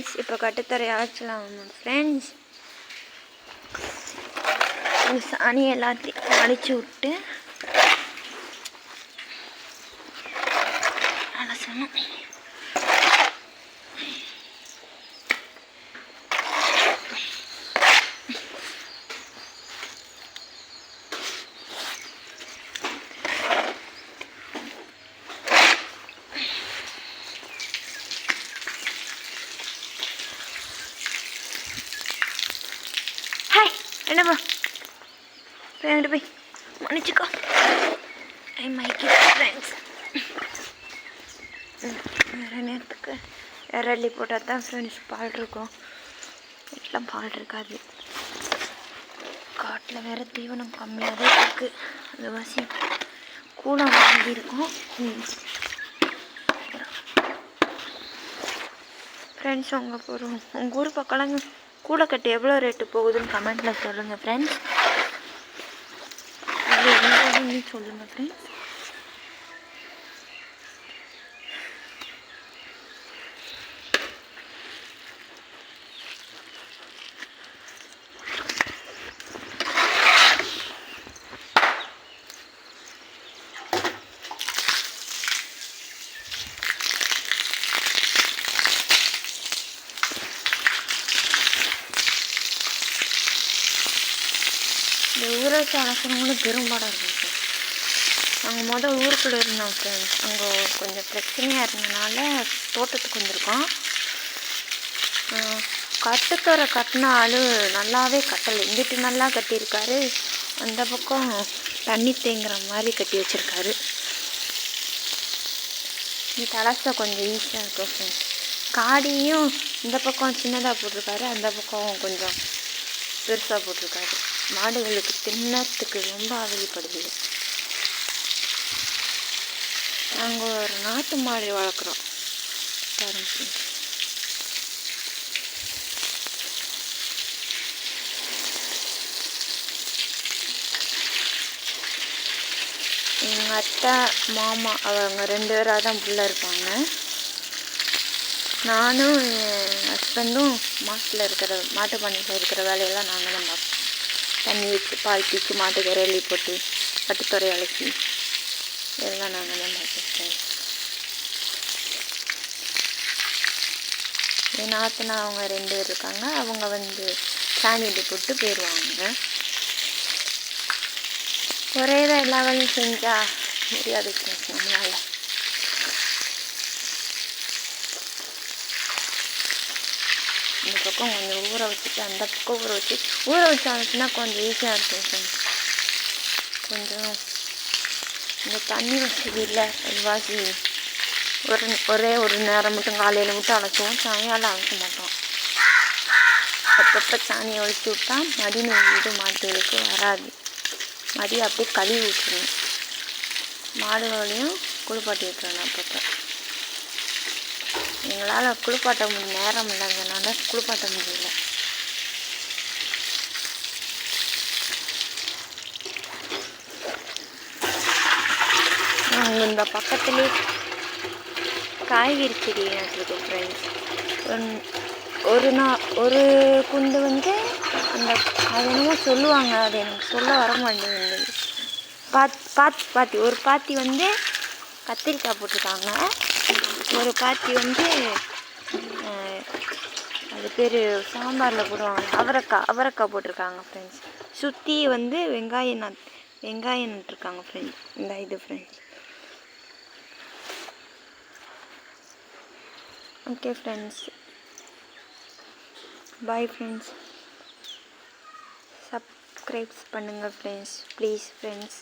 Friends, இப்போ கட்டுத்தரை அழைச்சலாம் friends. சாணி எல்லாத்தையும் அடிச்சு விட்டு அலசணும். என்னப்பா என்கிட்ட போய் மன்னிச்சுக்கோ. ஐ மைக் ஃப்ரெண்ட்ஸ். வேறு நேரத்துக்கு இறலி போட்டால் தான் ஃப்ரெண்ட்ஸ் பால் இருக்கும். வீட்டில் பால் இருக்காது. காட்டில் வேறு தீவனம் கம்மியாக தான் இருக்குது. அது வாசி கூட வாங்கியிருக்கோம் ஃப்ரெண்ட்ஸ். உங்கள் ஊர் பக்கம்லாம் கூடை கட்டு எவ்வளோ ரேட்டு போகுதுன்னு கமெண்ட்டில் சொல்லுங்கள் ஃப்ரெண்ட்ஸ். அது என்ன சொல்லுங்கள் ஃப்ரெண்ட்ஸ். இந்த ஊராட்சி அலசனங்களும் பெரும்பாடாக இருக்கும் சார். நாங்கள் ஊருக்குள்ளே இருந்தோம் ஃப்ரெண்ட்ஸ். அங்கே கொஞ்சம் பிரச்சனையாக இருந்ததுனால தோட்டத்துக்கு வந்திருக்கோம். கட்டுத்தரை கட்டின ஆள் நல்லாவே கட்டலை. இங்கிட்டு நல்லா கட்டியிருக்காரு, அந்த பக்கம் தண்ணி தேங்குற மாதிரி கட்டி வச்சுருக்காரு. இந்த தலசை கொஞ்சம் ஈஸியாக இருக்கும் ஃப்ரெண்ட்ஸ். காடியும் இந்த பக்கம் சின்னதாக போட்டிருக்காரு, அந்த பக்கம் கொஞ்சம் பெருசாக போட்டிருக்காரு. மாடுகளுக்கு தின்னத்துக்கு ரொம்ப அவதிப்படுது. நாங்கள் ஒரு நாட்டு மாடு வளர்க்குறோம் பாருங்க. எங்கள் அத்தை மாமா அவங்க 2 பேராக தான் புள்ள இருப்பாங்க. நானும் என் ஹஸ்பண்டும் மாட்டு பண்ணையில் இருக்கிற வேலையெல்லாம் நாங்கள் தான் பார்ப்போம். தண்ணி வச்சு பால் தீச்சு மாட்டுக்கு இறலி போட்டு கட்டுத்துறை அலசி இதெல்லாம் நாங்கள் தான் பார்ப்போம். என் நாத்தனா அவங்க 2 பேர் இருக்காங்க. அவங்க சாணி அடி போட்டு போயிடுவாங்க. ஒரே தான் எல்லா வேலையும் செஞ்சால் முடியாது நம்மளால். இந்த பக்கம் கொஞ்சம் ஊற வச்சுட்டு அந்த பக்கம் ஊற வச்சாச்சுன்னா கொஞ்சம் ஈஸியாக இருக்கும். கொஞ்சம் இந்த தண்ணி வசதி இல்லை. வாசி ஒரே ஒரு நேரம் மட்டும் காலையில் மட்டும் அழைச்சிவோம், சாயங்காலம் அழைக்க மாட்டோம். அப்பப்போ சாணியை ஒழிச்சு விட்டா மதியம் வீடு மாட்டுகளுக்கு வராது. மதியம் அப்படியே கழுவி விட்டுருணும். மாடுகளையும் குளிப்பாட்டி விட்டுறணும். அப்பப்போ எங்களால் குளிப்பாட்ட நேரம் இல்லைங்கனால குளிப்பாட்ட முடியல. நாங்கள் இந்த பக்கத்துலேயே காய்கறி செடி நட்டுருக்கோம் ஃப்ரெண்ட்ஸ். ஒரு குண்டு அந்த அது என்னமோ சொல்லுவாங்க, அது எனக்கு சொல்ல வர மாட்டேங்குது. பாத்தி ஒரு பாத்தி கத்திரிக்காய் போட்டிருக்காங்க. ஒரு பாத்தி அது பேர் சாம்பாரில் போடுவாங்க, அவரைக்காய் போட்டிருக்காங்க ஃப்ரெண்ட்ஸ். சுற்றி வெங்காயம் நட்டுருக்காங்க ஃப்ரெண்ட்ஸ். இந்த இது friends. Okay friends, bye friends. Subscribes பண்ணுங்கள் ஃப்ரெண்ட்ஸ், ப்ளீஸ் ஃப்ரெண்ட்ஸ்.